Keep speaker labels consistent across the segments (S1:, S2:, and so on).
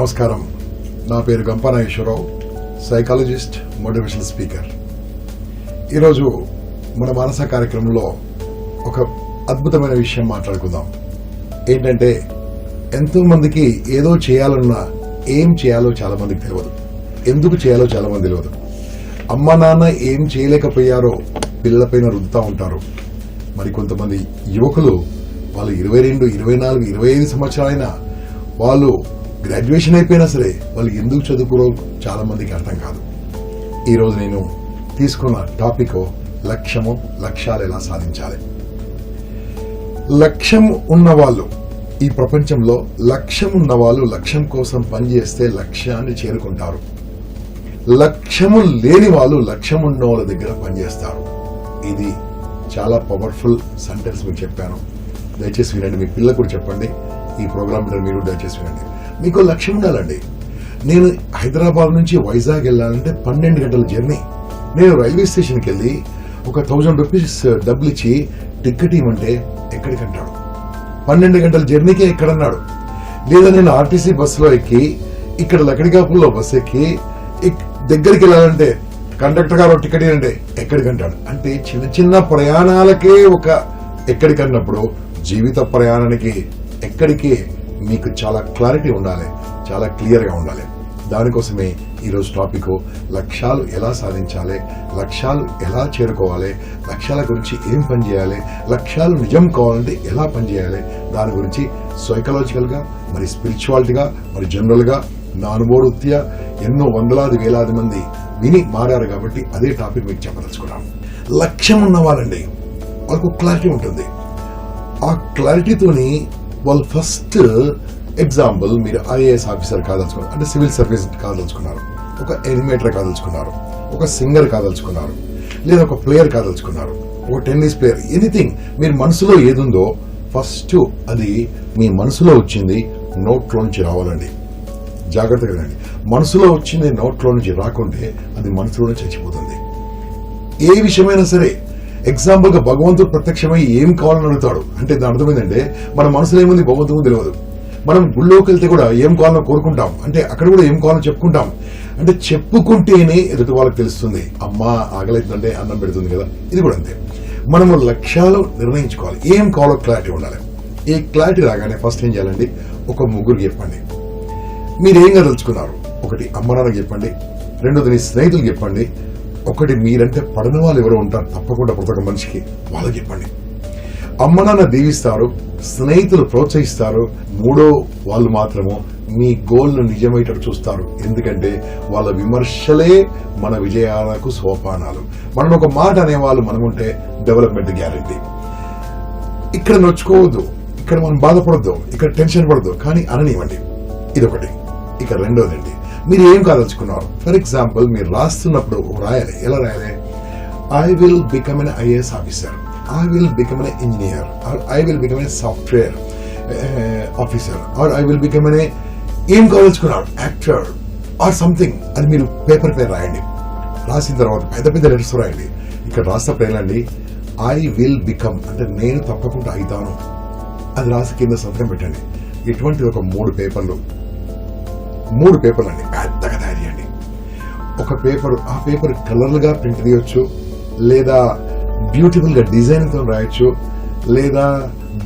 S1: నమస్కారం. నా పేరు Gampa Nageswararao, psychologist, motivational speaker. ఈరోజు మన మానస కార్యక్రమంలో ఒక అద్భుతమైన విషయం మాట్లాడుకుందాం. ఏంటంటే, ఎంతో మందికి ఏదో చేయాలన్నా ఏం చేయాలో చాలా మందికి తెలియదు, ఎందుకు చేయాలో చాలా మంది తెలియదు. అమ్మ నాన్న ఏం చేయలేకపోయారో పిల్లలపైన రుద్దుతూ ఉంటారు. మరి కొంతమంది యువకులు వాళ్ళు 22, 24, 25 సంవత్సరాలైనా వాళ్ళు గ్రాడ్యుయేషన్ అయిపోయినా సరే వాళ్ళు ఎందుకు చదువుకోరో చాలా మందికి అర్థం కాదు. ఈరోజు నేను తీసుకున్న టాపిక్ లక్ష్యము, లక్ష్యాలు ఎలా సాధించాలి. లక్ష్యం ఉన్నవాళ్ళు, ఈ ప్రపంచంలో లక్ష్యం ఉన్నవాళ్ళు లక్ష్యం కోసం పనిచేస్తే లక్ష్యాన్ని చేరుకుంటారు. లక్ష్యము లేని వాళ్ళు లక్ష్యం ఉన్న వాళ్ళ దగ్గర పనిచేస్తారు. ఇది చాలా పవర్ఫుల్ సెంటెన్స్ మీకు చెప్పాను, దయచేసి వినండి. మీ పిల్లలు కూడా చెప్పండి, ఈ ప్రోగ్రామ్ మీరు దయచేసి వినండి. మీకు లక్ష్యం ఉండాలండి. నేను హైదరాబాద్ నుంచి వైజాగ్ వెళ్ళాలంటే 12 గంటల జర్నీ. నేను రైల్వే స్టేషన్కి వెళ్ళి ఒక 1000 రూపీస్ డబ్బులు ఇచ్చి టికెట్ ఇవ్వమంటే ఎక్కడికంటాడు? 12 గంటల జర్నీకే ఎక్కడన్నాడు. లేదా నేను ఆర్టీసీ బస్సులో ఎక్కి ఇక్కడ లకడికాపుల్లో బస్సు ఎక్కి దగ్గరికి వెళ్ళాలంటే కండక్టర్ గారు టికెట్ ఇవ్వండి ఎక్కడికంటాడు. అంటే చిన్న చిన్న ప్రయాణాలకే ఒక ఎక్కడికన్నప్పుడు జీవిత ప్రయాణానికి ఎక్కడికి మీకు చాలా క్లారిటీ ఉండాలి, చాలా క్లియర్ గా ఉండాలి. దానికోసమే ఈరోజు టాపిక్ లక్ష్యాలు ఎలా సాధించాలి, లక్ష్యాలు ఎలా చేరుకోవాలి, లక్ష్యాల గురించి ఏం పని చేయాలి, లక్ష్యాలు నిజం కావాలంటే ఎలా పనిచేయాలి, దాని గురించి సైకలాజికల్ గా, మరి స్పిరిచువాలిటీగా, మరి జనరల్ గా నా అనుభవరీత్యా ఎన్నో వందలాది వేలాది మంది విని మారారు కాబట్టి అదే టాపిక్ మీకు చెప్పదలుచుకున్నాను. లక్ష్యం ఉన్న వాళ్ళండి, వాళ్ళకు క్లారిటీ ఉంటుంది. ఆ క్లారిటీతోని వాళ్ళు ఫస్ట్ ఎగ్జాంపుల్, మీరు ఐఏఎస్ ఆఫీసర్ కాదలుచుకున్నారు అంటే సివిల్ సర్వీస్ కాదలుచుకున్నారు, ఒక ఎనిమేటర్ కాదలుచుకున్నారు, ఒక సింగర్ కాదలుచుకున్నారు, లేదా ఒక ప్లేయర్ కాదలుచుకున్నారు, ఒక టెన్నిస్ ప్లేయర్, ఎనీథింగ్ మీరు మనసులో ఏదుందో ఫస్ట్ అది మీ మనసులో వచ్చింది నోట్లో నుంచి రావాలండి. జాగ్రత్తగా రండి. మనసులో వచ్చింది నోట్లో నుంచి రాకుంటే అది మనసులోనే చచ్చిపోతుంది. ఏ విషయమైనా సరే, ఎగ్జాంపుల్ గా భగవంతుడు ప్రత్యక్షమై ఏం కావాలని అడుగుతాడు అంటే దాని అర్థం ఏంటంటే మన మనసులో ఏముంది భగవంతుడు తెలియదు. మనం గుళ్ళోకి వెళ్తే కూడా ఏం కావాలని కోరుకుంటాం, అంటే అక్కడ కూడా ఏం కావాలని చెప్పుకుంటాం. అంటే చెప్పుకుంటేనే ఎదుటి వాళ్ళకి తెలుస్తుంది. అమ్మ ఆకలితుందంటే అన్నం పెడుతుంది కదా, ఇది కూడా అంతే. మనము లక్ష్యాలు నిర్ణయించుకోవాలి, ఏం కావాలో క్లారిటీ ఉండాలి. ఈ క్లారిటీ రాగానే ఫస్ట్ ఏం చేయాలండి, ఒక ముగ్గురు చెప్పండి మీరేం కదలుచుకున్నారు. ఒకటి అమ్మ నాన్నకి చెప్పండి, రెండోది మీ స్నేహితులకు చెప్పండి, ఒకటి మీరంటే పడని వాళ్ళు ఎవరో ఉంటారు తప్పకుండా ప్రతి ఒక్క మనిషికి, వాళ్ళకి చెప్పండి. అమ్మ నాన్న దీవిస్తారు, స్నేహితులు ప్రోత్సహిస్తారు, మూడో వాళ్ళు మాత్రము మీ గోల్ ను నిజమయ్యేటట్టు చూస్తారు. ఎందుకంటే వాళ్ళ విమర్శలే మన విజయాలకు సోపానాలు. మనం ఒక మాట అనేవాళ్ళు మనముంటే డెవలప్మెంట్ గ్యారెంటీ. ఇక్కడ నొచ్చుకోవద్దు, ఇక్కడ మనం బాధపడద్దు, ఇక్కడ టెన్షన్ పడద్దు, కానీ అననివ్వండి. ఇదొకటి. ఇక రెండోదండి, మీరు ఏం కాదలుచుకున్నారు. ఫర్ ఎగ్జాంపుల్ మీరు రాస్తున్నప్పుడు రాయాలి. ఎలా రాయాలి? I will become an IAS officer, I will become an engineer, or I will become an software officer, or I will become an ఏం కాదలుచుకున్నారు యాక్టర్ ఆర్ సంథింగ్. అది మీరు పేపర్ పై రాయండి. రాసిన తర్వాత పెద్ద పెద్ద లెటర్స్ రాయండి. ఇక్కడ రాసినప్పుడు ఏంటండి, ఐ విల్ బికమ్ అంటే నేను తప్పకుండా అవుతాను, అది రాసి కింద సంతకం పెట్టండి. ఇటువంటి ఒక 3 పేపర్లు అండి పెద్దగా తయారు చేయండి. ఒక పేపర్, ఆ పేపర్ కలర్లుగా ప్రింట్ తీయొచ్చు, లేదా బ్యూటిఫుల్ గా డిజైన్ తో రాయొచ్చు, లేదా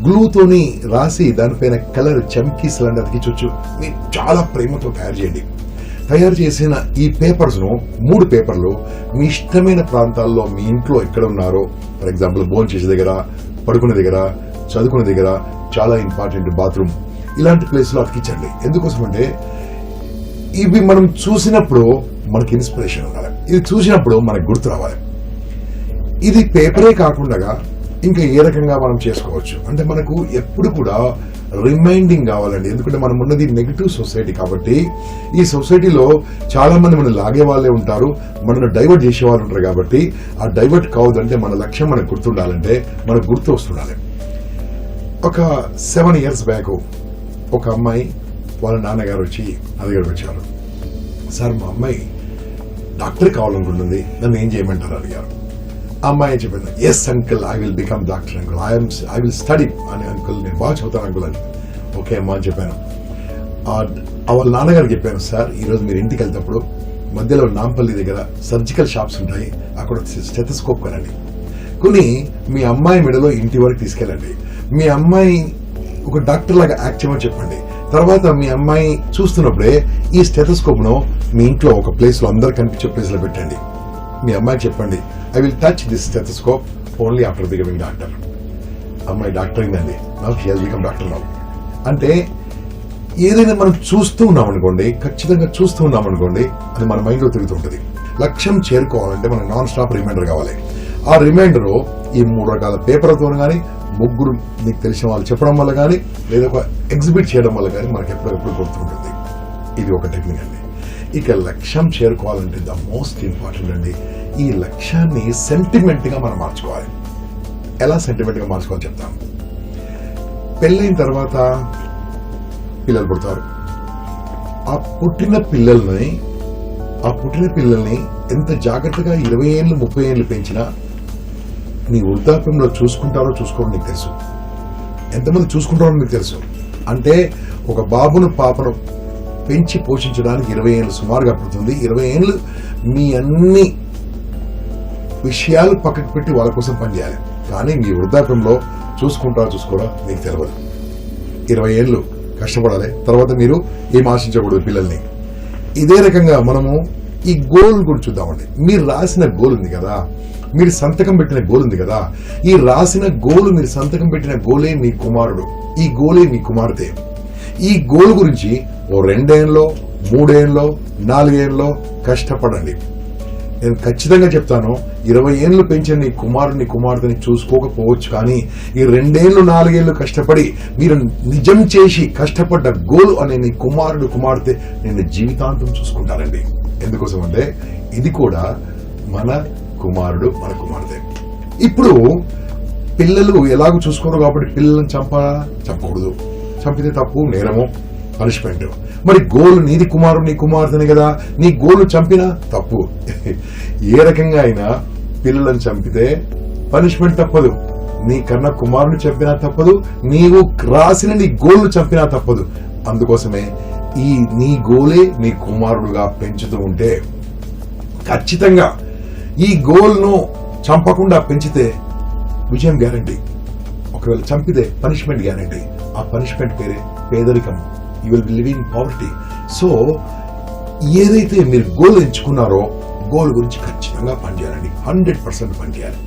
S1: గ్లూతోని రాసి దానిపైన కలర్ చమ్కీస్ లాంటి అతికించవచ్చు. మీరు చాలా ప్రేమతో తయారు చేయండి. తయారు చేసిన ఈ పేపర్స్ ను 3 పేపర్లు మీ ఇష్టమైన ప్రాంతాల్లో, మీ ఇంట్లో ఎక్కడ ఉన్నారో, ఫర్ ఎగ్జాంపుల్ భోజనం చేసే దగ్గర, పడుకునే దగ్గర, చదువుకునే దగ్గర, చాలా ఇంపార్టెంట్ బాత్రూమ్, ఇలాంటి ప్లేస్ లో అతికించండి. ఎందుకోసం అంటే ఇవి మనం చూసినప్పుడు మనకి ఇన్స్పిరేషన్ ఉండాలి, ఇది చూసినప్పుడు మనకు గుర్తు రావాలి. ఇది పేపరే కాకుండా ఇంకా ఏ రకంగా మనం చేసుకోవచ్చు అంటే మనకు ఎప్పుడు కూడా రిమైండింగ్ కావాలండి. ఎందుకంటే మనం ఉన్నది నెగిటివ్ సొసైటీ కాబట్టి ఈ సొసైటీలో చాలా మంది మనం లాగే వాళ్ళే ఉంటారు, మనల్ని డైవర్ట్ చేసే వాళ్ళు ఉంటారు. కాబట్టి ఆ డైవర్ట్ కావద్దంటే మన లక్ష్యం మనకు గుర్తుండాలంటే మనకు గుర్తు వస్తుండాలి. ఒక 7 years బ్యాక్ ఒక అమ్మాయి వాళ్ళ నాన్నగారు వచ్చి నా దగ్గరకు వచ్చారు. సార్ మా అమ్మాయి డాక్టర్ కావాలనుకుంటుంది, నన్ను ఏం చేయమంటారు అడిగారు. ఆ అమ్మాయి చెప్పింది, yes uncle I will become doctor uncle, I will study అని అంకుల్, నేను బాగా చదువుతాను అంకుల్ అని. ఓకే అమ్మా అని చెప్పాను. వాళ్ళ నాన్నగారు చెప్పాను, సార్ ఈరోజు మీరు ఇంటికి వెళ్తేప్పుడు మధ్యలో నాంపల్లి దగ్గర సర్జికల్ షాప్స్ ఉంటాయి, అక్కడ స్టెథోస్కోప్ కొనండి, కొని మీ అమ్మాయి మెడలో ఇంటి వరకు తీసుకెళ్ళండి, మీ అమ్మాయి ఒక డాక్టర్ లాగా యాక్ట్ చేయమని చెప్పండి. తర్వాత మీ అమ్మాయి చూస్తున్నప్పుడే ఈ స్టెథోస్కోప్ ను మీ ఇంట్లో ఒక ప్లేస్ లో అందరు కనిపించే ప్లేస్ లో పెట్టండి. మీ అమ్మాయికి చెప్పండి, I will touch this stethoscope only after becoming doctor. అమ్మాయి డాక్టర్ అయిందండి, now she has become doctor now. అంటే ఏదైనా మనం చూస్తూ ఉన్నాం అనుకోండి, ఖచ్చితంగా చూస్తూ ఉన్నాం అనుకోండి, అది మన మైండ్ లో తిరుగుతుంటది. లక్ష్యం చేరుకోవాలంటే మనకు నాన్ స్టాప్ రిమైండర్ కావాలి. ఆ రిమైండర్ ఈ 3 రకాల పేపర్లతో కానీ, ముగ్గురు మీకు తెలిసిన వాళ్ళు చెప్పడం వల్ల కానీ, లేదా ఒక ఎగ్జిబిట్ చేయడం వల్ల కానీ మనకి ఎప్పుడెప్పుడు గుర్తుంటుంది. ఇది ఒక టెక్నిక్ అండి. ఇక లక్ష్యం చేరుకోవాలంటే ద మోస్ట్ ఇంపార్టెంట్ అండి, ఈ లక్ష్యాన్ని సెంటిమెంట్ గా మనం మార్చుకోవాలి. ఎలా సెంటిమెంట్ గా మార్చుకోవాలి చెప్తాను. పెళ్ళైన తర్వాత పిల్లలు పుడతారు. ఆ పుట్టిన పిల్లల్ని ఎంత జాగ్రత్తగా 20 ఏళ్ళు 30 ఏళ్ళు పెంచినా నీ వృద్ధాప్యంలో చూసుకుంటారో చూసుకోవడం నీకు తెలుసు. ఎంతమంది చూసుకుంటారో నీకు తెలుసు. అంటే ఒక బాబును పాపను పెంచి పోషించడానికి 20 ఏళ్ళు సుమారుగా పడుతుంది. 20 ఏళ్ళు మీ అన్ని విషయాలు పక్కకు పెట్టి వాళ్ళ కోసం పనిచేయాలి. కానీ మీ వృద్ధాప్యంలో చూసుకోవడం మీకు తెలియదు. 20 ఏళ్ళు కష్టపడాలి. తర్వాత మీరు ఏం ఆశించకూడదు పిల్లల్ని. ఇదే రకంగా మనము ఈ గోల్ గురించి చూద్దామండి. మీరు రాసిన గోల్ ఉంది కదా, మీరు సంతకం పెట్టిన గోల్ ఉంది కదా, ఈ రాసిన గోల్, మీరు సంతకం పెట్టిన గోలే మీ కుమారుడు, ఈ గోలే మీ కుమార్తె. ఈ గోల్ గురించి ఓ 2 ఏళ్ళలో 3 ఏళ్ళలో 4 ఏళ్ళలో కష్టపడండి. నేను ఖచ్చితంగా చెప్తాను, 20 ఏళ్ళు పెంచిన నీ కుమారుని కుమార్తెని చూసుకోకపోవచ్చు, కానీ ఈ 2 ఏళ్ళు 4 ఏళ్ళు కష్టపడి మీరు నిజం చేసి కష్టపడ్డ గోల్ అనే నీ కుమారుడు కుమార్తె నిన్ను జీవితాంతం చూసుకుంటారండి. ఎందుకోసం అంటే ఇది కూడా మన కుమారుడు మన కుమార్తె. ఇప్పుడు పిల్లలు ఎలాగో చూసుకోరు కాబట్టి పిల్లలను చంపకూడదు. చంపితే తప్పు, నేరము, పనిష్మెంట్. మరి గోల్ నీది కుమారుడు నీ కుమార్తెని కదా, నీ గోలు చంపినా తప్పు. ఏ రకంగా అయినా పిల్లలను చంపితే పనిష్మెంట్ తప్పదు, నీ కన్నా కుమారుని చంపినా తప్పదు, నీవు రాసిన నీ గోల్ను చంపినా తప్పదు. అందుకోసమే ఈ నీ గోలే నీ కుమారుడుగా పెంచుతూ ఉంటే ఖచ్చితంగా ఈ గోల్ను చంపకుండా పెంచితే విజయం గ్యారంటీ. ఒకవేళ చంపితే పనిష్మెంట్ గ్యారంటీ. ఆ పనిష్మెంట్ పేరే పేదరికం. You will be living poverty. So ఏదైతే మీరు గోల్ ఎంచుకున్నారో గోల్ గురించి ఖచ్చితంగా పనిచేయాలండి. 100% పనిచేయాలి.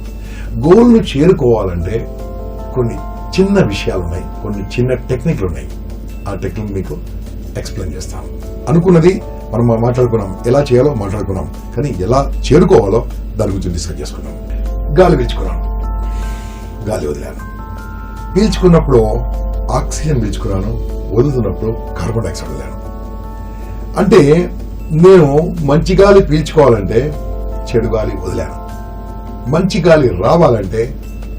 S1: గోల్ను చేరుకోవాలంటే కొన్ని చిన్న విషయాలు ఉన్నాయి, కొన్ని చిన్న టెక్నిక్లు ఉన్నాయి. ఆ టెక్నిక్ మీకు ఎక్స్ప్లెయిన్ చేస్తాను. అనుకున్నది మనం మాట్లాడుకున్నాం, ఎలా చేయాలో మాట్లాడుకున్నాం, కానీ ఎలా చేరుకోవాలో దాని గురించి డిస్కస్ చేసుకున్నాం. గాలి పీల్చుకున్నాను, గాలి వదిలాను. పీల్చుకున్నప్పుడు ఆక్సిజన్ పీల్చుకున్నాను, వదులుతున్నప్పుడు కార్బన్ డైఆక్సైడ్ వదిలాను. అంటే నేను మంచి గాలి పీల్చుకోవాలంటే చెడు గాలి వదిలాను, మంచి గాలి రావాలంటే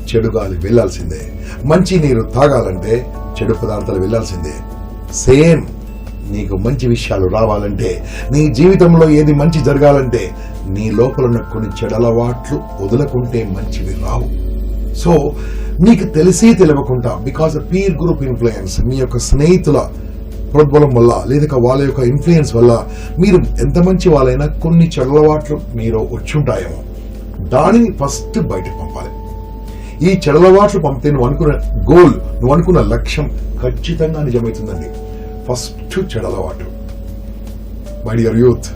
S1: చెడు గాలి వెళ్లాల్సిందే, మంచి నీరు తాగాలంటే చెడు పదార్థాలు వెళ్లాల్సిందే. సేమ్ నీకు మంచి విషయాలు రావాలంటే, నీ జీవితంలో ఏది మంచి జరగాలంటే నీ లోపల ఉన్న కొన్ని చెడలవాట్లు వదులుకుంటే మంచివి రావు. సో మీకు తెలిసి తెలియకుండా, బికాస్ పీర్ గ్రూప్ ఇన్ఫ్లుయెన్స్, మీ యొక్క స్నేహితుల ప్రోద్బలం వల్ల లేదా వాళ్ళ యొక్క ఇన్ఫ్లుయెన్స్ వల్ల మీరు ఎంత మంచి వాళ్ళైనా కొన్ని చెడలవాట్లు మీరు వచ్చుంటాయేమో, దానిని ఫస్ట్ బయటకు పంపాలి. ఈ చెడలవాట్లు పంపితే నువ్వు అనుకున్న గోల్, నువ్వు అనుకున్న లక్ష్యం ఖచ్చితంగా నిజమవుతుందండి. ఫస్ట్ చెడలవాటు, మై డియర్ యూత్,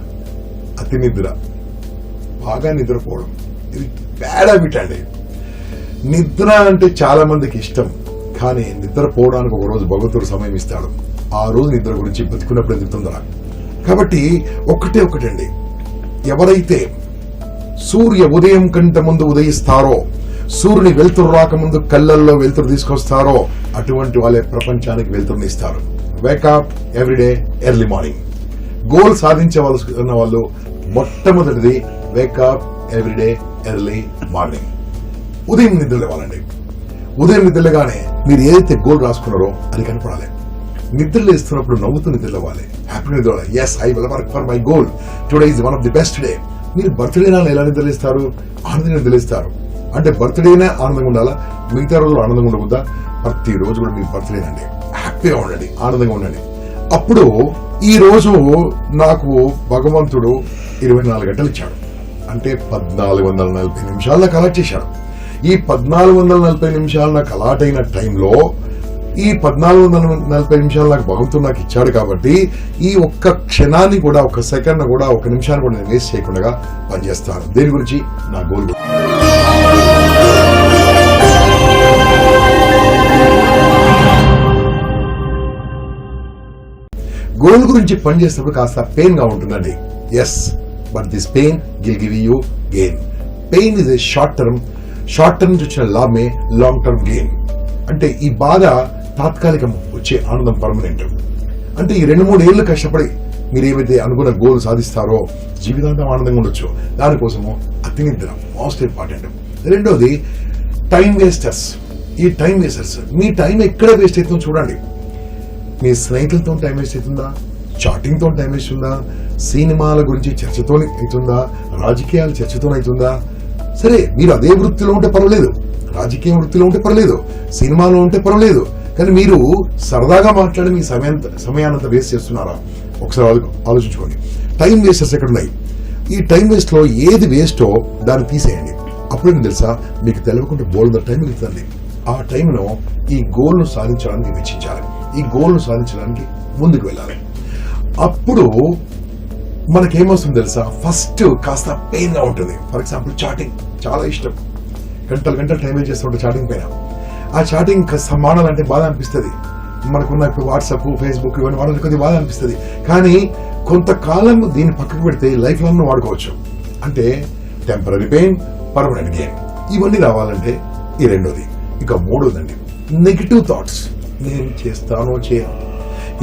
S1: అతి నిద్ర, బాగా నిద్రపోవడం. ఇది బ్యాడ్ హ్యాబిట్ అండి. నిద్ర అంటే చాలా మందికి ఇష్టం, కానీ నిద్రపోవడానికి ఒక రోజు భగవంతుడు సమయం ఇస్తాడు. ఆ రోజు నిద్ర గురించి బతుకున్నప్పుడు ఎదుగుతుందా. కాబట్టి ఒకటండి, ఎవరైతే సూర్య ఉదయం కంటే ముందు ఉదయిస్తారో, సూర్యుని వెలుతురు రాకముందు కళ్ళల్లో వెలుతురు తీసుకొస్తారో, అటువంటి వాళ్ళే ప్రపంచానికి వెలుతురునిస్తారు. Wake up everyday early morning. Goal సాధించవలసిన వాళ్ళు మొట్టమొదటిది వేకప్ ఎవ్రీడే ఎర్లీ మార్నింగ్. ఉదయం నిద్ర లేవాలండి. ఉదయం నిద్ర లేగానే మీరు ఏదైతే గోల్ రాసుకున్నారో అది కనపడాలి. నిద్ర లేస్తున్నప్పుడు నవ్వుతూ నిద్ర లేవాలి, హ్యాపీ నిద్ర. Yes, I will work for my goal, today is one of the best day. మీరు బర్త్డే నాడు ఎలా నిద్రలేస్తారు? ఆనందంగా నిద్రలేస్తారు. అంటే బర్త్డేనే ఆనందంగా ఉండాలా, మిగతా రోజులు ఆనందంగా ఉండకూడదా? ప్రతి రోజు కూడా మీ బర్త్డేనండి, హ్యాపీగా ఉండండి, ఆనందంగా ఉండండి. అప్పుడు ఈ రోజు నాకు భగవంతుడు 24 గంటలు ఇచ్చాడు, అంటే 1440 నిమిషాలు నాకు అలాట్ చేశాడు. ఈ 1440 నిమిషాలు నాకు అలాట్ అయిన టైంలో ఈ 1440 నిమిషాలు నాకు భగవంతుడు నాకు ఇచ్చాడు కాబట్టి ఈ ఒక్క క్షణాన్ని కూడా, ఒక సెకండ్ కూడా, ఒక నిమిషాన్ని కూడా నేను వేస్ట్ చేయకుండా పనిచేస్తాను. దేని గురించి? నా గోల్. గోల్ గురించి పనిచేసేటప్పుడు కాస్త పెయిన్ గా ఉంటుందండి. Yes, but this pain will give you gain. Pain is a short term నుంచి వచ్చిన లాభమే లాంగ్ టర్మ్ గెయిన్. అంటే ఈ బాధ తాత్కాలికం, వచ్చే ఆనందం పర్మనెంట్. అంటే ఈ 2-3 ఏళ్లు కష్టపడి మీరు ఏమైతే అనుకున్న గోల్ సాధిస్తారో జీవితాంతం ఆనందంగా ఉండొచ్చు. దానికోసము అతి నిద్ర మోస్ట్ ఇంపార్టెంట్. రెండోది టైం వేస్టర్స్. ఈ టైం వేస్టర్స్, మీ టైం ఎక్కడ వేస్ట్ అవుతుందో చూడండి. మీ స్నేహితులతో టైం వేస్ట్ అవుతుందా? చాటింగ్ తో టైం వేస్ట్ ఉందా? సినిమాల గురించి చర్చతో అవుతుందా? రాజకీయాల చర్చతో అవుతుందా? సరే, మీరు అదే వృత్తిలో ఉంటే పర్వాలేదు, రాజకీయ వృత్తిలో ఉంటే పర్వాలేదు, సినిమాలో ఉంటే పర్వాలేదు, కానీ మీరు సరదాగా మాట్లాడి మీ సమయానంతా వేస్ట్ చేస్తున్నారా? ఒకసారి ఆలోచించుకోండి. టైం వేస్టర్స్ ఎక్కడున్నాయి? ఈ టైం వేస్ట్ లో ఏది వేస్టో దాన్ని తీసేయండి. అప్పుడు తెలుసా, మీకు తెలియకుండా బోల్డ్ టైం వెళ్తుంది. ఆ టైంను ఈ గోల్ ను సాధించడానికి వెచ్చించాలి. ఈ గోల్ ను సాధించడానికి ముందుకు వెళ్ళాలి. అప్పుడు మనకేమొస్తుంది తెలుసా, ఫస్ట్ కాస్త పెయిన్ గా ఉంటుంది. ఫర్ ఎగ్జాంపుల్ చాటింగ్ చాలా ఇష్టం, గంటలు టైం వేస్ట్ చేస్తుంటే చాటింగ్ పైన. ఆ చాటింగ్ కాస్త మాడాలంటే బాధ అనిపిస్తుంది. మనకున్న ఇప్పుడు వాట్సాప్, ఫేస్బుక్ ఇవన్నీ వాడాలి, కొద్దిగా బాధ అనిపిస్తుంది. కానీ కొంతకాలం దీన్ని పక్కకు పెడితే లైఫ్ లాంగ్ వాడుకోవచ్చు. అంటే టెంపరీ పెయిన్, పర్మనెంట్ గెయిన్. ఇవన్నీ రావాలంటే ఈ రెండోది. ఇక మూడోదండి, నెగిటివ్ థాట్స్. నేను చేస్తానో చేయను.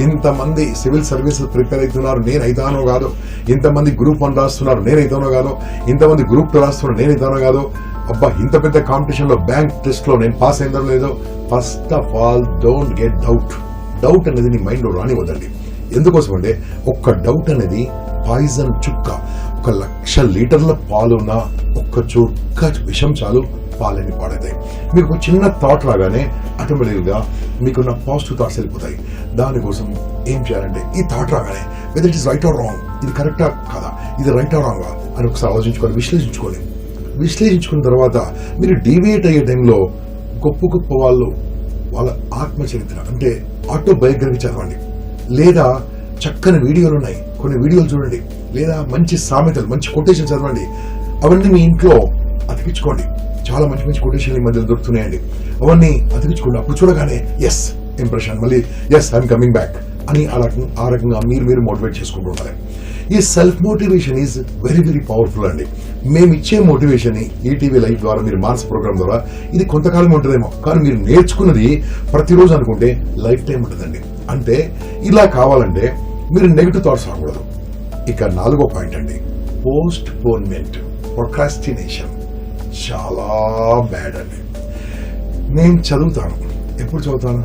S1: ఇంతమంది సివిల్ సర్వీసెస్ ప్రిపేర్ అవుతున్నారు, నేను అవుతానో కాదు. ఇంతమంది గ్రూప్ 1 రాస్తున్నారు, నేను అవుతానో కాదు. ఇంతమంది గ్రూప్ 2 రాస్తున్నారు, నేను అవుతానో కాదు. అబ్బా, ఇంత పెద్ద కాంపిటీషన్ లో బ్యాంక్ టెస్ట్ లో నేను పాస్ అయిందో లేదో. First of all don't get doubt. Doubt అనేది నీ మైండ్ లో రానివ్వదండి. ఎందుకోసం అంటే ఒక్క డౌట్ అనేది పాయిజన్ చుక్క. 1,00,000 లీటర్ల పాలున్న ఒక్క చుక్క విషం చాలు పాలని పాడతాయి. మీకు చిన్న థాట్ రాగానే ఆటోమేటిక్ గా మీకున్న పాజిటివ్ థాట్స్ వెళ్ళిపోతాయి. దానికోసం ఏం చేయాలంటే, ఈ థాట్ రాగానే whether it is right are wrong, ఇది కరెక్టా కాదా, ఇది రైట్ ఆర్ రాంగ్ అని ఒకసారి ఆలోచించుకోవాలి, విశ్లేషించుకున్న తర్వాత మీరు డీవియేట్ అయ్యే టైంలో గొప్ప వాళ్ళు వాళ్ళ ఆత్మచరిత్ర అంటే ఆటోబయోగ్రఫీ చదవండి, లేదా చక్కని వీడియోలు ఉన్నాయి, కొన్ని వీడియోలు చూడండి, లేదా మంచి సామెతలు, మంచి కొటేషన్ చదవండి. అవన్నీ మీ ఇంట్లో అతికించుకోండి. చాలా మంచి కొటేషన్లు ఈ మధ్యలో దొరుకుతున్నాయండి. అవన్నీ అతికించుకోండి. అప్పుడు చూడగానే ఎస్ ఇంప్రెషన్, మళ్ళీ ఎస్ ఐఎమ్ కమింగ్ బ్యాక్ అని ఆ రకంగా మీరు మోటివేట్ చేసుకుంటూ ఉండాలి. ఈ self motivation is very very powerful అండి. మేము ఇచ్చే మోటివేషన్ ఈటీవీ లైవ్ ద్వారా, మీరు మానస ప్రోగ్రామ్ ద్వారా ఇది కొంతకాలం ఉంటుందేమో, కానీ మీరు నేర్చుకున్నది ప్రతిరోజు అనుకుంటే లైఫ్ టైం ఉంటుందండి. అంటే ఇలా కావాలంటే మీరు నెగిటివ్ థాట్స్ రాకూడదు. ఇక 4వ పాయింట్ అండి, పోస్ట్ పోన్మెంట్, ప్రొక్రాస్టినేషన్. చాలా బ్యాడ్ అండి. నేను చదువుతాను, ఎప్పుడు చదువుతాను?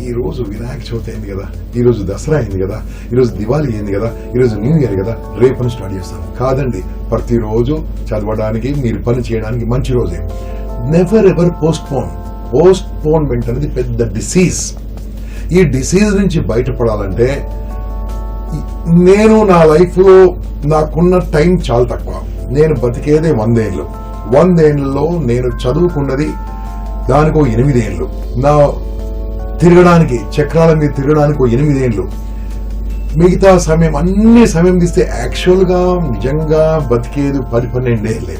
S1: ఈ రోజు వినాయక చవితి అయింది కదా, ఈ రోజు దసరా అయింది కదా, ఈ రోజు దివాళీ అయింది కదా, ఈ రోజు న్యూ ఇయర్ కదా, రేపని స్టార్ట్ చేస్తాను. కాదండి, ప్రతిరోజు చదవడానికి, మీరు పని చేయడానికి మంచి రోజే. నెవర్ ఎవర్ పోస్ట్పోన్మెంట్ అనేది పెద్ద డిసీజ్. ఈ డిసీజ్ నుంచి బయటపడాలంటే నేను నా లైఫ్ లో నాకున్న టైం చాలా తక్కువ. నేను బతికేదే 100 ఏళ్ళు. 100 ఏళ్లలో నేను చదువుకున్నది దానికో 8 ఏళ్ళు. నా తిరగడానికి, చక్రాల మీద తిరగడానికి 8 ఏళ్ళు. మిగతా సమయం, అన్ని సమయం తీస్తే యాక్చువల్ గా నిజంగా బతికేది 10-12 ఏళ్ళే.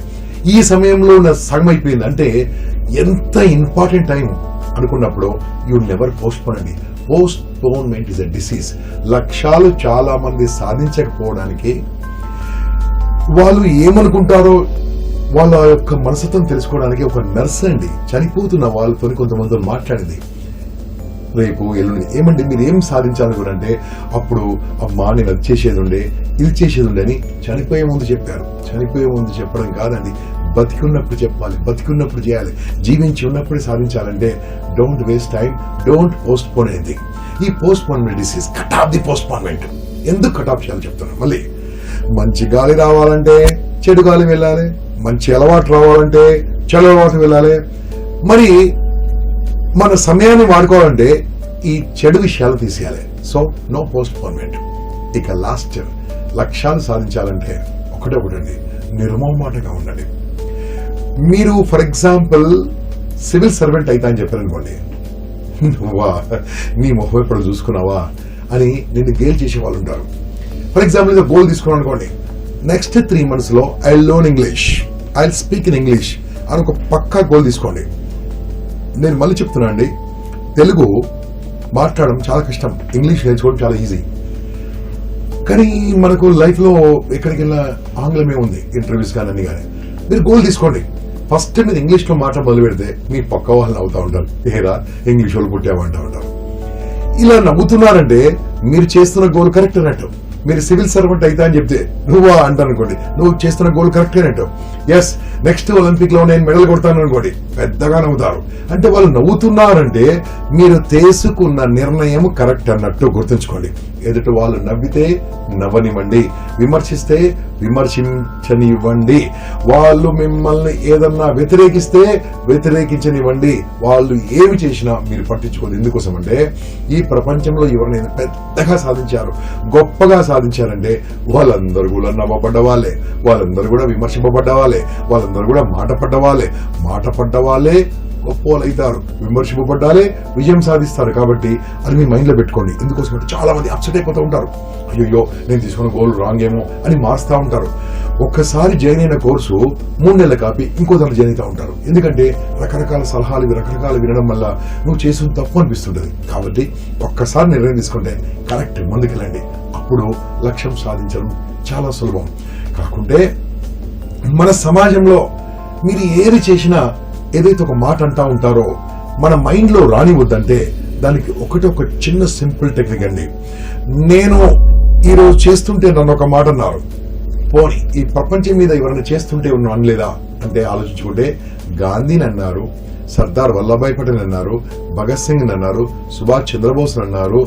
S1: ఈ సమయంలో నా సగం అయిపోయింది. అంటే ఎంత ఇంపార్టెంట్ టైం అనుకున్నప్పుడు యూ నెవర్ పోస్ట్పోన్ అండి. Postponement is a disease. లక్ష్యాలు చాలా మంది సాధించకపోవడానికి వాళ్ళు ఏమనుకుంటారో వాళ్ళ యొక్క మనస్తత్వం తెలుసుకోవడానికి ఒక నర్స్ అండి చనిపోతున్న వాళ్ళతో కొంతమందితో మాట్లాడింది. రేపు ఎల్లుండి ఏమండి మీరు ఏం సాధించాలనుకుంటే, అప్పుడు అమ్మా నేను అది చేసేది ఉండే, ఇది చేసేది ఉండే అని చనిపోయే ముందు చెప్పారు. చనిపోయే ముందు చెప్పడం కాదండి, బతికున్నప్పుడు చెప్పాలి, బతికున్నప్పుడు చేయాలి, జీవించి ఉన్నప్పుడే సాధించాలంటే don't waste time, don't postpone anything. ఈ postponement disease, cut off the postponement. ఎందుకు కట్ ఆఫ్ చేయాలి చెప్తాను. మళ్ళీ మంచి గాలి రావాలంటే చెడు గాలి వెళ్ళాలి, మంచి అలవాటు రావాలంటే చెడు అలవాటు వెళ్ళాలి. మరి మన సమయాన్ని వాడుకోవాలంటే ఈ చెడు విషయాలు తీసేయాలి. So no postponement. ఇక లాస్ట్, లక్ష్యాలు సాధించాలంటే ఒకటండి, నిర్మోహమాటంగా ఉండండి. మీరు ఫర్ ఎగ్జాంపుల్ సివిల్ సర్వెంట్ అయితే అని చెప్పారనుకోండి, నువ్వా నీ మొహం ఎప్పుడు చూసుకున్నావా అని నిన్ను గేల్ చేసే వాళ్ళు ఉంటారు. ఫర్ ఎగ్జాంపుల్ ఇది గోల్ తీసుకున్నాను అనుకోండి, నెక్స్ట్ 3 months లో I learn English, I speak in English అని ఒక పక్కా గోల్ తీసుకోండి. నేను మళ్ళీ చెప్తున్నా అండి, తెలుగు మాట్లాడడం చాలా కష్టం, ఇంగ్లీష్ నేర్చుకోవడం చాలా ఈజీ. కానీ మనకు లైఫ్ లో ఎక్కడికి వెళ్ళినా ఆంగ్లమే ఉంది, ఇంటర్వ్యూస్ కానీ అన్ని కానీ. మీరు గోల్ తీసుకోండి. ఫస్ట్ మీరు ఇంగ్లీష్ లో మాట మొదలు పెడితే మీ పక్క వాళ్ళు నవ్వుతా ఉంటారు, ఏరా ఇంగ్లీష్ వాళ్ళు పుట్టామంటా ఉంటారు. ఇలా నవ్వుతున్నారంటే మీరు చేస్తున్న గోల్ కరెక్ట్ అన్నట్టు. మీరు సివిల్ సర్వెంట్ అయితే అని చెప్తే నువ్వా అంటారు అనుకోండి, నువ్వు చేస్తున్న గోల్ కరెక్ట్ అన్నట్టు. ఎస్, నెక్స్ట్ ఒలింపిక్ లో నేను మెడల్ కొడతాను అనుకోండి, పెద్దగా నవ్వుతారు. అంటే వాళ్ళు నవ్వుతున్నారంటే మీరు తీసుకున్న నిర్ణయం కరెక్ట్ అన్నట్టు గుర్తుంచుకోండి. ఎదుటి వాళ్ళు నవ్వితే నవ్వనివ్వండి, విమర్శిస్తే విమర్శించనివ్వండి, వాళ్ళు మిమ్మల్ని ఏదన్నా వ్యతిరేకిస్తే వ్యతిరేకించనివ్వండి. వాళ్ళు ఏమి చేసినా మీరు పట్టించుకోదు. ఎందుకోసం అంటే ఈ ప్రపంచంలో ఎవరైనా పెద్దగా సాధించారు, గొప్పగా సాధించారంటే వాళ్ళందరూ కూడా నవ్వబడ్డ వాళ్ళే, వాళ్ళందరూ కూడా విమర్శింపబడ్డ వాళ్ళే, వాళ్ళందరూ కూడా మాట పడ్డ వాళ్ళే గొప్ప వాళ్ళు అవుతారు, విమర్శింపబడ్డాలే విజయం సాధిస్తారు. కాబట్టి అది మీ మైండ్ లో పెట్టుకోండి. ఎందుకోసం అంటే చాలా మంది అప్సెట్ అయిపోతూ ఉంటారు, అయ్యో నేను తీసుకున్న గోల్ రాంగ్ ఏమో అని మారుస్తూ ఉంటారు. ఒక్కసారి జాయిన్ అయిన కోర్సు 3 నెలల కాపీ ఇంకో దాంట్లో జాయిన్ అవుతూ ఉంటారు. ఎందుకంటే రకరకాల సలహాలు రకరకాలు వినడం వల్ల నువ్వు చేసిన తప్పు అనిపిస్తుంటది. కాబట్టి ఒక్కసారి నిర్ణయం తీసుకుంటే కరెక్ట్ ముందుకెళ్ళండి. అప్పుడు లక్ష్యం సాధించడం చాలా సులభం. కాకుంటే మన సమాజంలో మీరు ఏది చేసినా ఏదైతే ఒక మాట అంటా ఉంటారో మన మైండ్ లో రానివద్దంటే దానికి ఒక చిన్న సింపుల్ టెక్నిక్ అండి. నేను ఈరోజు చేస్తుంటే నన్ను ఒక మాట అన్నారు, పోనీ ఈ ప్రపంచం మీద ఎవరైనా చేస్తుంటే ఉన్న అనలేదా అంటే ఆలోచించుకుంటే గాంధీని అన్నారు, సర్దార్ వల్లభాయ్ పటేల్ అన్నారు, భగత్ సింగ్ అన్నారు, సుభాష్ చంద్రబోస్ అన్నారు.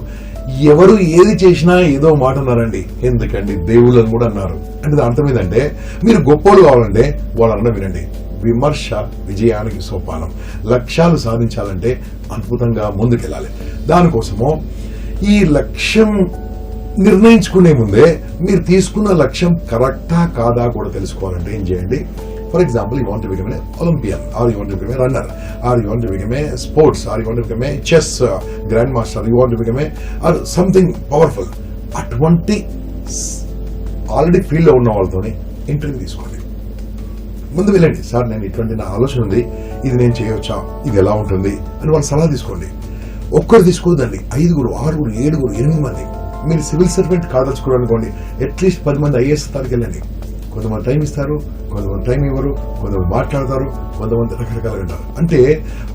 S1: ఎవరు ఏది చేసినా ఏదో మాట అన్నారండి. ఎందుకండి దేవుళ్ళని కూడా అన్నారు. అంటే దాని అర్థం ఏంటంటే మీరు గొప్పోళ్ళు కావాలంటే వాళ్ళన్న వినండి. విమర్శ విజయానికి సోపానం. లక్ష్యాలు సాధించాలంటే అద్భుతంగా ముందుకెళ్ళాలి. దానికోసము ఈ లక్ష్యం నిర్ణయించుకునే ముందే మీరు తీసుకున్న లక్ష్యం కరెక్టా కాదా కూడా తెలుసుకోవాలంటే ఏం చేయండి. For example, you want to become a olympian, or you want to become a runner, or you want to become a sports, or you want to become a chess grand master, you want to become a or something powerful. అటువంటి already field లో ఉన్న వాళ్ళతోనే interview తీసుకోండి. ముందు వెళ్ళండి, sir నేను ఇటువంటి నా ఆలోచన ఉంది, ఇది నేను చేయవచ్చా, ఇది ఎలా ఉంటుంది అని వాళ్ళు సలహా తీసుకోండి. ఒక్కరు తీసుకోవద్దండి, 5, 6, 7, 8 మంది. మీరు సివిల్ సర్వెంట్ కాదలుచుకోరు అనుకోండి, అట్లీస్ట్ 10 మంది ఐఏఎస్ స్థాయికి వెళ్ళండి. కొంతమంది టైం ఇస్తారు, కొంతమంది టైం ఇవ్వరు, కొంతమంది మాట్లాడతారు, కొంతమంది రకరకాలుగా అంటారు. అంటే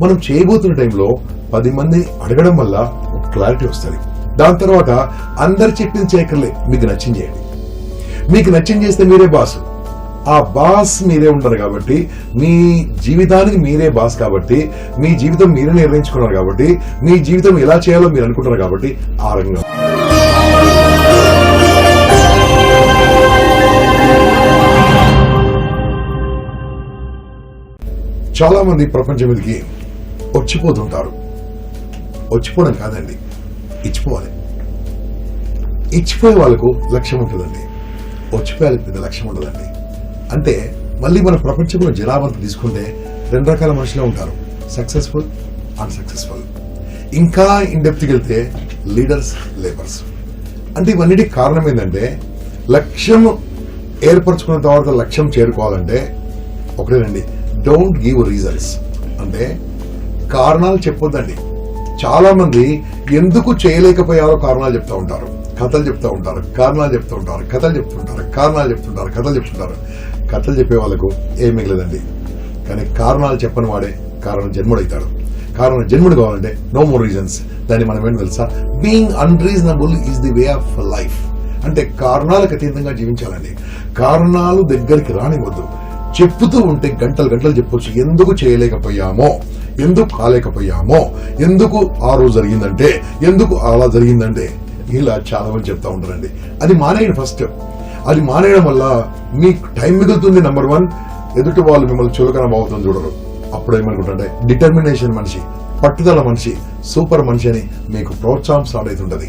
S1: మనం చేయబోతున్న టైంలో 10 మంది అడగడం వల్ల ఒక క్లారిటీ వస్తుంది. దాని తర్వాత అందరు చెప్పింది చేయకర్లే, మీకు నచ్చింది చేయండి. మీకు నచ్చింది చేస్తే మీరే బాస్. ఆ బాస్ మీరే ఉంటారు కాబట్టి, మీ జీవితానికి మీరే బాస్ కాబట్టి, మీ జీవితం మీరే నిర్ణయించుకున్నారు కాబట్టి, మీ జీవితం ఎలా చేయాలో మీరు అనుకుంటారు కాబట్టి ఆ రంగం. చాలా మంది ప్రపంచం మీదకి వచ్చిపోతుంటారు. వచ్చిపోవడం కాదండి, ఇచ్చిపోవాలి. ఇచ్చిపోయే వాళ్ళకు లక్ష్యం ఉంటుందండి, వచ్చిపోయాలి పెద్ద లక్ష్యం ఉండదండి. అంటే మళ్ళీ మన ప్రపంచంలో జనాభా తీసుకుంటే 2 రకాల మనుషులే ఉంటారు, సక్సెస్ఫుల్, అన్సక్సెస్ఫుల్. ఇంకా ఇన్ డెప్త్కి వెళ్తే లీడర్స్, లేబర్స్. అంటే ఇవన్నిటికి కారణం ఏంటంటే లక్ష్యం ఏర్పరచుకున్న తర్వాత లక్ష్యం చేరుకోవాలంటే ఒకటేనండి, డోంట్ గివ్ రీజన్స్. అంటే కారణాలు చెప్పొద్దండి. చాలా మంది ఎందుకు చేయలేకపోయారో కారణాలు చెప్తా ఉంటారు, కథలు చెప్తా ఉంటారు, కారణాలు చెప్తూ ఉంటారు, కథలు చెప్తుంటారు, కారణాలు చెప్తుంటారు, కథలు చెప్తుంటారు. కథలు చెప్పే వాళ్ళకు ఏం మిగలదండి. కానీ కారణాలు చెప్పని వాడే కారణ జన్ముడైతాడు. కారణ జన్ముడు కావాలంటే నో మోర్ రీజన్స్. దాన్ని మనం ఏంటి తెలుసా, being unreasonable is the way of life. అంటే కారణాలకు అతీతంగా జీవించాలండి. కారణాలు దగ్గరికి రానివద్దు. చెప్పుతూ ఉంటే గంటలు గంటలు చెప్పొచ్చు, ఎందుకు చేయలేకపోయామో, ఎందుకు కాలేకపోయామో, ఎందుకు ఆ రోజు జరిగిందంటే, ఎందుకు అలా జరిగిందంటే, ఇలా చాలా మంది చెప్తా ఉంటారండి. అది మానేయండి ఫస్ట్. అది మానేయడం వల్ల మీకు టైం మిగులుతుంది. నెంబర్ 1, ఎదుటి వాళ్ళు మిమ్మల్ని చులకన అవుతుంది చూడరు. అప్పుడు ఏమనుకుంటే డిటర్మినేషన్ మనిషి పట్టుదల మనిషి, సూపర్ మనిషి అని మీకు ప్రోత్సాహం స్టార్ట్ అవుతుంటది.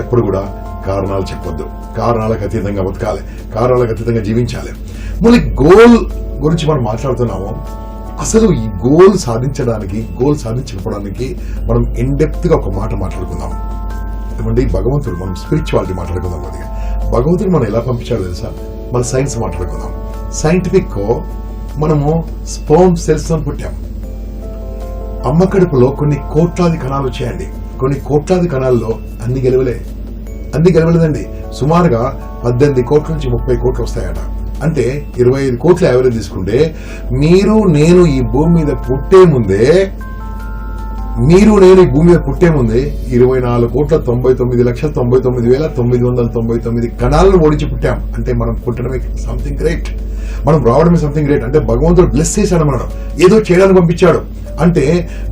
S1: ఎప్పుడు కూడా కారణాలు చెప్పొద్దు, కారణాలకు అతీతంగా బతకాలి, కారణాలకు అతీతంగా జీవించాలి. మళ్ళీ గోల్ గురించి మనం మాట్లాడుతున్నాము. అసలు ఈ గోల్ సాధించకపోవడానికి మనం ఇన్ డెప్త్ గా ఒక మాట మాట్లాడుకుందాం. ఏమంటే భగవంతుడు, మనం స్పిరిచువాలిటీ మాట్లాడుకుందాం. కొద్దిగా భగవంతుడు మనం ఎలా పంపించాడో తెలుసా? మన సైన్స్ మాట్లాడుకుందాం. సైంటిఫిక్ మనము స్పర్మ్ సెల్స్ అని పుట్టాం. అమ్మ కడుపులో కొన్ని కోట్లాది కణాలు వచ్చాయండి. కొన్ని కోట్లాది కణాల్లో అన్ని గెలవలేదండి. సుమారుగా 18 కోట్ల నుంచి 30 కోట్లు వస్తాయట. అంటే 25 కోట్ల యావరేజ్ తీసుకుంటే మీరు నేను ఈ భూమి మీద పుట్టే ముందే 24,99,99,999 కణాలను ఓడించి పుట్టాం. అంటే మనం పుట్టడమే సంథింగ్ గ్రేట్, మనం రావడమే సంథింగ్ గ్రేట్. అంటే భగవంతుడు బ్లెస్ చేశాడు, మనం ఏదో చేయడానికి పంపించాడు. అంటే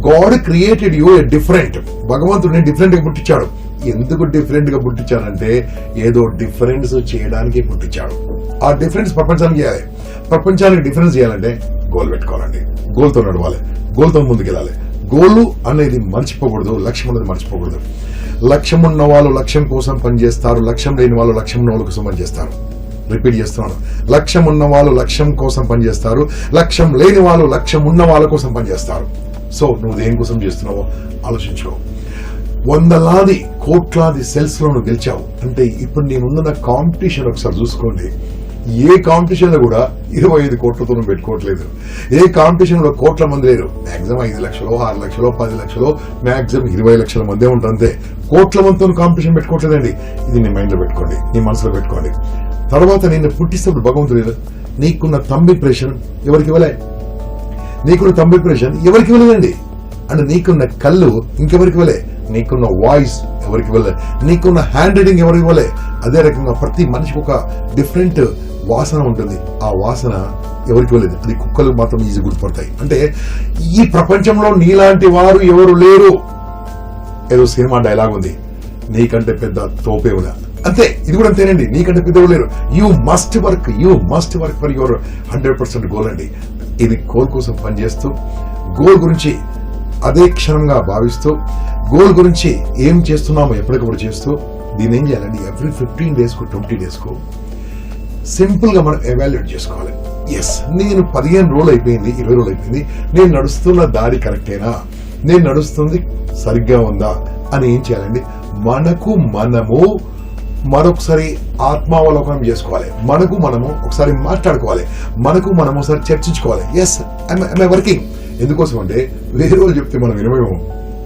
S1: God created you a different. భగవంతుడిని డిఫరెంట్ గా పుట్టించాడు. ఎందుకు డిఫరెంట్ గా పుట్టించాడంటే ఏదో డిఫరెన్స్ చేయడానికి పుట్టించాడు. ఆ డిఫరెన్స్ ప్రపంచానికి డిఫరెన్స్ చేయాలంటే గోల్ పెట్టుకోవాలండి. గోల్తో నడవాలి, గోల్తో ముందుకెళ్ళాలి. గోలు అనేది మర్చిపోకూడదు, లక్ష్యం అనేది మర్చిపోకూడదు. లక్ష్యం ఉన్న వాళ్ళు లక్ష్యం కోసం పనిచేస్తారు, లక్ష్యం లేని వాళ్ళు లక్ష్యం ఉన్న వాళ్ళ కోసం పనిచేస్తారు. రిపీట్ చేస్తున్నాను, లక్ష్యం ఉన్న వాళ్ళు లక్ష్యం కోసం పనిచేస్తారు, లక్ష్యం లేని వాళ్ళు లక్ష్యం ఉన్న వాళ్ళ కోసం పనిచేస్తారు. సో నువ్వు దేనికోసం చేస్తున్నావో ఆలోచించుకో. 100 కోట్లాది సెల్స్ లో నువ్వు గెలిచావు అంటే ఇప్పుడు నీ ముందున్న కాంపిటీషన్ ఒకసారి చూసుకోండి. ఏ కాంపిటీషన్ లో కూడా 25 కోట్లతో నువ్వు పెట్టుకోవట్లేదు. ఏ కాంపిటీషన్ లో కోట్ల మంది లేరు. మాక్సిమం 5 లక్షలు, 6 లక్షలు, 10 లక్షలు, మాక్సిమం 20 లక్షల మందే ఉంటారు. అంతే. కోట్ల మందితో కాంపిటీషన్ పెట్టుకోవట్లేదండి. ఇది నీ మైండ్ లో పెట్టుకోండి, నీ మనసులో పెట్టుకోండి. తర్వాత నేను పుట్టిస్తున్నప్పుడు భగవంతుడు నీకున్న థంబ్ ఇంప్రెషన్ ఎవరికి ఇవ్వలే, ఎవరికి ఇవ్వలేదండి. అంటే నీకున్న కళ్ళు ఇంకెవరికి ఇవ్వలే, నీకున్న వాయిస్ ఎవరికి ఇవ్వలే, నీకున్న హ్యాండ్ రైటింగ్ ఎవరికి ఇవ్వలే. అదే రకంగా ప్రతి మనిషికి ఒక డిఫరెంట్ వాసన ఉంటుంది. ఆ వాసన ఎవరికి ఇవ్వలేదు. అది కుక్కలు మాత్రం ఈజీ గుర్తుపడతాయి. అంటే ఈ ప్రపంచంలో నీలాంటి వారు ఎవరు లేరు. ఏదో సినిమా డైలాగ్ ఉంది, నీకంటే పెద్ద తోపే ఉన్నా. అంతే, ఇది కూడా అంతేనండి. నీకంటే పెద్ద లేరు. You must work for your 100% goal అండి. ఇది గోల్ కోసం పనిచేస్తూ, గోల్ గురించి అదే క్షణంగా భావిస్తూ, గోల్ గురించి ఏం చేస్తున్నామో ఎప్పటికప్పుడు చేస్తూ, దీన్ని ఏం చేయాలండి? ఎవ్రీ 15 days 20 days సింపుల్ గా మనం ఎవాల్యుయేట్ చేసుకోవాలి. ఎస్, నేను 15 రోజులు అయిపోయింది, 20 రోజులు అయిపోయింది, నేను నడుస్తున్న దారి కరెక్టేనా, నేను నడుస్తుంది సరిగ్గా ఉందా అని ఏం చేయాలండి? మనకు మనము మరొకసారి ఆత్మావలోకనం చేసుకోవాలి. మనము ఒకసారి మాట్లాడుకోవాలి, మనము ఒకసారి చర్చించుకోవాలి. Yes, I'm working. ఎందుకోసం అంటే వేరే రోజు చెప్తే మనం వినమేమో,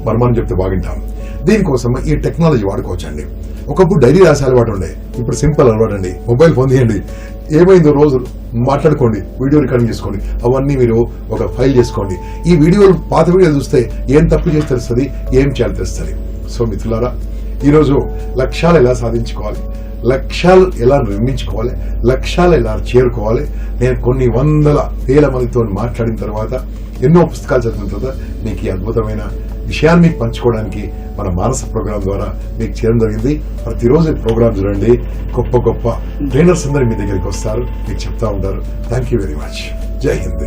S1: మనం చెప్తే బాగుంటాం. దీనికోసం ఈ టెక్నాలజీ వాడుకోవచ్చండి. ఒకప్పుడు డైరీ రాసే అలవాటు ఉండే, ఇప్పుడు సింపుల్ అలవాటు అండి. మొబైల్ ఫోన్ తీయండి, ఏమైందో రోజు మాట్లాడుకోండి, వీడియో రికార్డింగ్ చేసుకోండి, అవన్నీ మీరు ఒక ఫైల్ చేసుకోండి. ఈ వీడియోలు, పాత వీడియోలు చూస్తే ఏం తప్పు చేసి తెలుస్తుంది, ఏం చేయాలి తెలుస్తుంది. సో మిత్రులారా, ఈరోజు లక్ష్యాలు ఎలా సాధించుకోవాలి, లక్ష్యాలు ఎలా నిర్మించుకోవాలి, లక్ష్యాలు ఎలా చేరుకోవాలి, నేను కొన్ని 100,000 మందితో మాట్లాడిన తర్వాత, ఎన్నో పుస్తకాలు చదివిన తర్వాత మీకు ఈ అద్భుతమైన విషయాన్ని మీకు పంచుకోవడానికి మన మానస ప్రోగ్రాం ద్వారా మీకు చేయడం జరిగింది. ప్రతిరోజు ప్రోగ్రాం చూడండి, గొప్ప ట్రైనర్స్ అందరూ మీ దగ్గరికి వస్తారు, మీకు చెప్తా ఉంటారు. Thank you very much. జై హింద్.